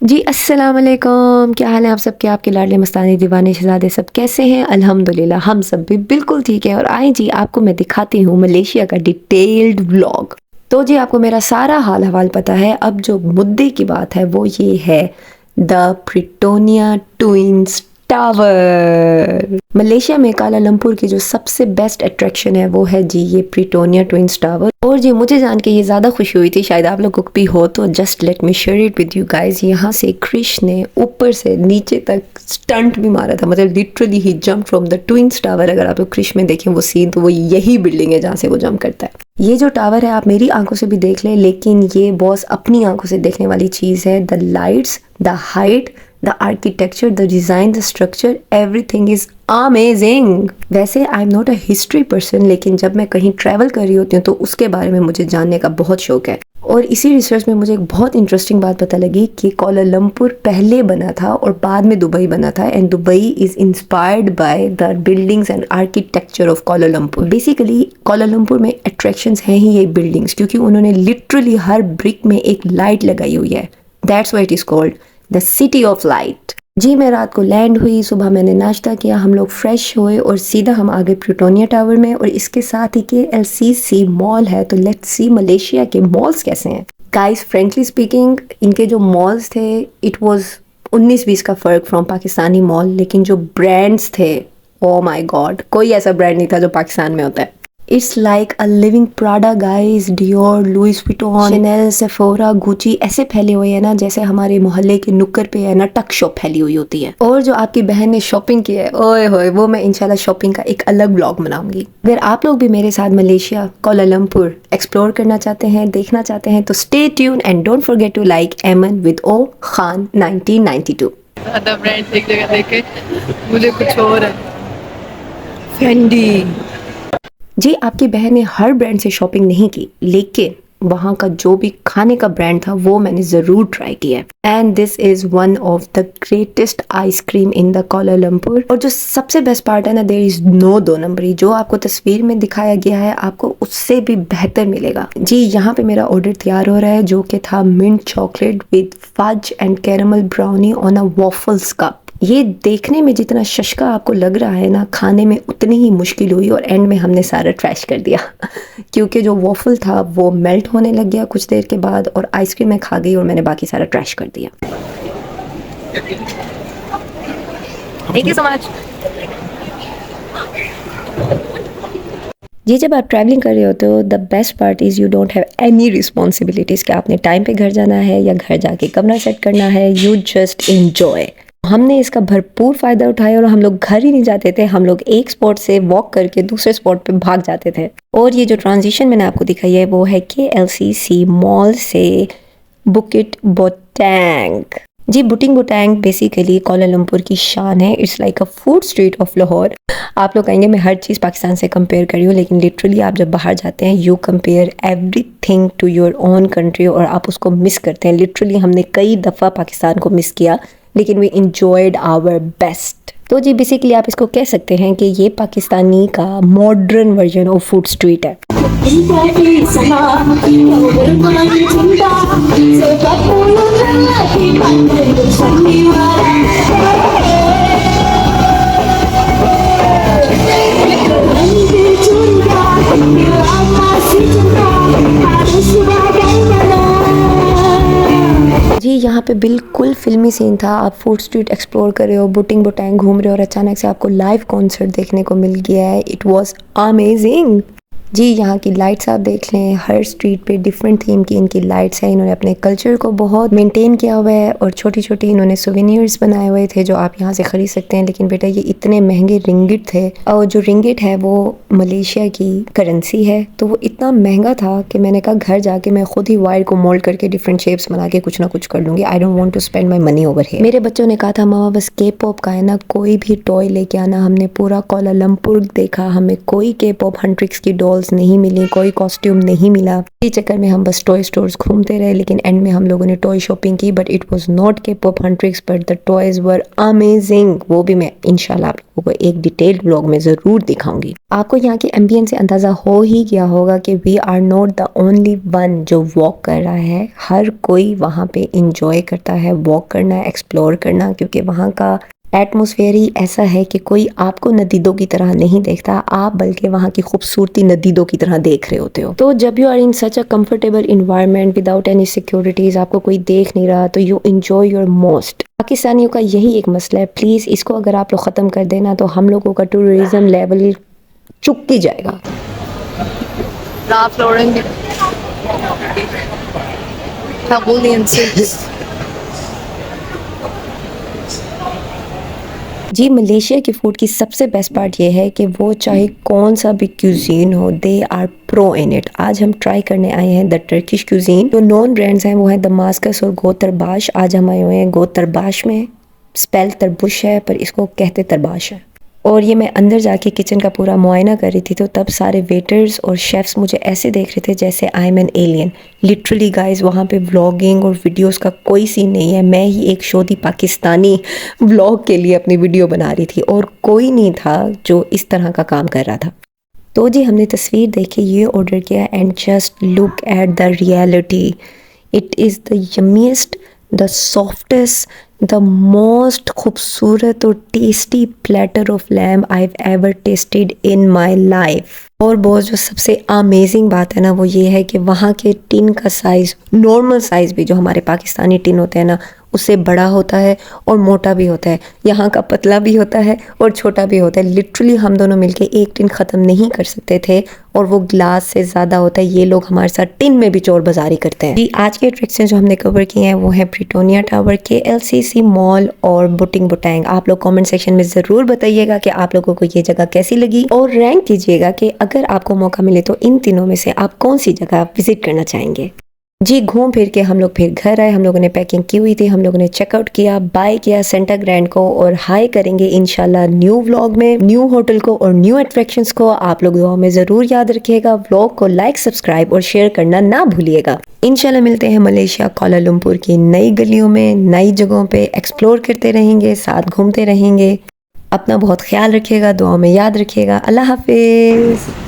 जी, अस्सलाम वालेकुम। क्या हाल है आप सबके? आपके लाडले मस्तानी दीवाने शहज़ादे सब कैसे हैं? अल्हम्दुलिल्लाह हम सब भी बिल्कुल ठीक है। और आइए जी आपको मैं दिखाती हूँ मलेशिया का डिटेल्ड व्लॉग। तो जी आपको मेरा सारा हाल-हवाल पता है। अब जो मुद्दे की बात है वो ये है द प्रिटोनिया ट्विन्स टावर। मलेशिया में कुआलालंपुर की जो सबसे बेस्ट अट्रैक्शन है वो है जी ये प्रिटोनिया ट्विन्स टावर। और जी मुझे जान के ये ज़्यादा खुशी हुई थी, शायद आप लोगों को भी हो, तो just let me share it with you guys. यहाँ से क्रिश ने ऊपर से नीचे तक स्टंट भी मारा था, मतलब literally he jump from the twins tower. अगर आप लोग क्रिश में देखें वो सीन, तो वो यही बिल्डिंग है जहाँ से वो जंप करता है। ये जो टावर है आप मेरी आंखों से भी देख लें, लेकिन ये बॉस अपनी आंखों से देखने वाली चीज़ है। The lights, the height, the architecture, the design, the structure, everything is amazing. वैसे I am not a history person, लेकिन जब मैं कहीं ट्रैवल कर रही होती हूँ तो उसके बारे में मुझे जानने का बहुत शौक है। और इसी रिसर्च में मुझे एक बहुत इंटरेस्टिंग बात पता लगी कि कुआलालंपुर पहले बना था और बाद में दुबई बना था, and Dubai is inspired by the buildings and architecture of Kuala Lumpur. Basically Kuala Lumpur में अट्रैक्शंस हैं ही ये बिल्डिंग्स, क्योंकि उन्होंने लिटरली हर ब्रिक में एक लाइट लगाई हुई है। That's why it is called the city of light. जी मैं रात को लैंड हुई, सुबह मैंने नाश्ता किया, हम लोग फ्रेश हुए और सीधा हम आ गए प्रिटोनिया टावर में। और इसके साथ ही KLCC मॉल है, तो लेट्स सी मलेशिया के मॉल्स कैसे हैं। गाइस फ्रेंकली स्पीकिंग, इनके जो मॉल्स थे इट वाज 19-20 का फ़र्क फ्रॉम पाकिस्तानी मॉल, लेकिन जो ब्रांड्स थे, ओ माय गॉड, कोई ऐसा ब्रांड नहीं था जो पाकिस्तान में होता है। It's like a living Prada guys. Dior, Louis Vuitton, Chanel, Sephora, Gucci ऐसे फैले हुए हैं ना, जैसे हमारे मोहल्ले के नुक्कड़ पे है ना टक शॉप फैली हुई होती है। और जो आपकी बहन ने शॉपिंग की है, ओए होए, वो मैं इंशाल्लाह शॉपिंग का एक अलग ब्लॉग बनाऊंगी। अगर आप लोग भी मेरे साथ मलेशिया कुआलालंपुर एक्सप्लोर करना चाहते हैं, देखना चाहते हैं, तो stay tune and don't forget to like एमन विद ओ खान 1992। ज्यादा ब्रांड एक जगह देखे मुझे कुछ और है। फेंडी। जी आपकी बहन ने हर ब्रांड से शॉपिंग नहीं की, लेकिन वहाँ का जो भी खाने का ब्रांड था वो मैंने ज़रूर ट्राई किया। And this is one of the greatest ice cream in the Kuala Lumpur. और जो सबसे बेस्ट पार्ट है ना, देयर इज़ नो दो नंबरी। जो आपको तस्वीर में दिखाया गया है आपको उससे भी बेहतर मिलेगा। जी यहाँ पे मेरा ऑर्डर तैयार हो रहा है, जो कि था mint chocolate with fudge and caramel brownie on a waffles cup. ये देखने में जितना शशका आपको लग रहा है ना, खाने में उतनी ही मुश्किल हुई, और एंड में हमने सारा ट्रैश कर दिया क्योंकि जो वॉफल था वो मेल्ट होने लग गया कुछ देर के बाद, और आइसक्रीम मैं खा गई और मैंने बाकी सारा ट्रैश कर दिया। Thank you so much. ये जब आप ट्रैवलिंग कर रहे होते हो, the best part is you don't have any responsibilities कि आपने टाइम पे घर जाना है या घर जाके कमरा सेट करना है। You just enjoy. हमने इसका भरपूर फ़ायदा उठाया और हम लोग घर ही नहीं जाते थे, हम लोग एक स्पॉट से वॉक करके दूसरे स्पॉट पे भाग जाते थे। और ये जो ट्रांजिशन मैंने आपको दिखाई है वो है KLCC मॉल से बुकिट बोटैंग। जी बुटिंग बोटैंग बेसिकली कुआलालंपुर की शान है। It's like a food street of Lahore. आप लोग कहेंगे मैं हर चीज़ पाकिस्तान से कंपेयर कर रही हूँ, लेकिन लिटरली आप जब बाहर जाते हैं you compare everything to your own country और आप उसको मिस करते हैं। लिटरली हमने कई दफ़ा पाकिस्तान को मिस किया, लेकिन वी इंजॉयड आवर बेस्ट। तो जी बेसिकली आप इसको कह सकते हैं कि ये पाकिस्तानी का modern version of food street है। जी यहाँ पे बिल्कुल फिल्मी सीन था। आप फूड स्ट्रीट एक्सप्लोर कर रहे हो, बुटिंग बोटैंग घूम रहे हो, और अचानक से आपको लाइव कॉन्सर्ट देखने को मिल गया है। It was amazing. जी यहाँ की लाइट्स आप देख लें, हर स्ट्रीट पे डिफरेंट थीम की इनकी लाइट्स हैं। इन्होंने अपने कल्चर को बहुत मेंटेन किया हुआ है, और छोटी छोटी इन्होंने सोवेनियर्स बनाए हुए थे जो आप यहाँ से ख़रीद सकते हैं। लेकिन बेटा ये इतने महंगे रिंगिट थे, और जो रिंगिट है वो मलेशिया की करेंसी है, तो वो इतना महंगा था कि मैंने कहा घर जाके मैं खुद ही वायर को मोल्ड करके डिफरेंट शेप्स बना के कुछ ना कुछ कर लूँगी। I don't want to spend my money over here. मेरे बच्चों ने कहा था मामा बस K-pop का है ना, कोई भी टॉय लेके आना। हमने पूरा कुआलालंपुर देखा, हमें कोई K-pop हंट्रिक्स की डॉल डॉल्स नहीं मिली, कोई कॉस्ट्यूम नहीं मिला। इस चक्कर में हम बस टॉय स्टोर्स घूमते रहे, लेकिन एंड में हम लोगों ने टॉय शॉपिंग की, but it was not K pop Huntrix, but the toys were amazing. वो भी मैं इंशाल्लाह आप लोगों को एक डिटेल्ड व्लॉग में ज़रूर दिखाऊंगी। आपको यहाँ के एम्बियंस से अंदाज़ा हो ही गया होगा कि we are not the only one जो वॉक कर रहा है। हर कोई वहाँ पे इंजॉय करता है वॉक करना, एक्सप्लोर करना, क्योंकि वहाँ का एटमॉस्फेयर ही ऐसा है कि कोई आपको नदीदों की तरह नहीं देखता, आप बल्कि वहाँ की खूबसूरती नदीदों की तरह देख रहे होते हो। तो जब you are in such a comfortable environment without any securities, आपको कोई देख नहीं रहा, तो यू एंजॉय योर मोस्ट। पाकिस्तानियों का यही एक मसला है, प्लीज़ इसको अगर आप लोग ख़त्म कर देना तो हम लोगों का टूरिज्म लेवल चुक ही जाएगा। राफ लॉरेन भी जी, मलेशिया के फूड की सबसे बेस्ट पार्ट ये है कि वो चाहे कौन सा भी क्यूजीन हो, they are pro in it. आज हम ट्राई करने आए हैं द टर्किश क्यूजीन। जो नॉन ब्रांड्स हैं वो है दमास्कस और गोतरबाश। आज हम आए हुए हैं गोतरबाश में। स्पेल तरबुश है पर इसको कहते तरबाश है। और ये मैं अंदर जाके किचन का पूरा मुआयना कर रही थी, तो तब सारे वेटर्स और शेफ्स मुझे ऐसे देख रहे थे जैसे I am an alien. Literally guys, वहाँ पे व्लॉगिंग और वीडियोस का कोई सीन नहीं है। मैं ही एक शोधी पाकिस्तानी व्लॉग के लिए अपनी वीडियो बना रही थी और कोई नहीं था जो इस तरह का काम कर रहा था। तो जी हमने तस्वीर देखी, ये ऑर्डर किया and just look at the reality. It is the yummiest, the softest, the most खूबसूरत और tasty platter of lamb I have ever tasted in my life. और बहुत जो सबसे अमेजिंग बात है ना, वो ये है कि वहाँ के टिन का साइज़, नॉर्मल साइज़ भी जो हमारे पाकिस्तानी टिन होते हैं ना, उससे बड़ा होता है और मोटा भी होता है। यहाँ का पतला भी होता है और छोटा भी होता है। लिटरली हम दोनों मिलके एक टिन ख़त्म नहीं कर सकते थे और वो ग्लास से ज़्यादा होता है। ये लोग हमारे साथ टिन में भी चोर बाजारी करते हैं। जी, आज के अट्रैक्शन जो हमने कवर किए हैं वो है ब्रिटोनिया टावर, KLCC मॉल और बुटिंग बुटांग। आप लोग कमेंट सेक्शन में ज़रूर बताइएगा कि आप लोगों को ये जगह कैसी लगी और रैंक कीजिएगा कि अगर आपको मौका मिले तो इन तीनों में से आप कौन सी जगह विजिट करना चाहेंगे। जी, घूम फिर के हम लोग फिर घर आए। हम लोगों ने पैकिंग की हुई थी, हम लोगों ने चेकआउट किया, बाय किया सेंटा ग्रैंड को और हाई करेंगे इंशाल्लाह न्यू व्लॉग में, न्यू होटल को और न्यू अट्रैक्शंस को। आप लोग दुआ में ज़रूर याद रखिएगा। व्लॉग को लाइक, सब्सक्राइब और शेयर करना ना भूलिएगा। इंशाल्लाह मिलते हैं मलेशिया कोलालमपुर की नई गलियों में, नई जगहों पे एक्सप्लोर करते रहेंगे, साथ घूमते रहेंगे। अपना बहुत ख्याल रखिएगा, दुआ में याद रखिएगा। अल्लाह हाफिज़।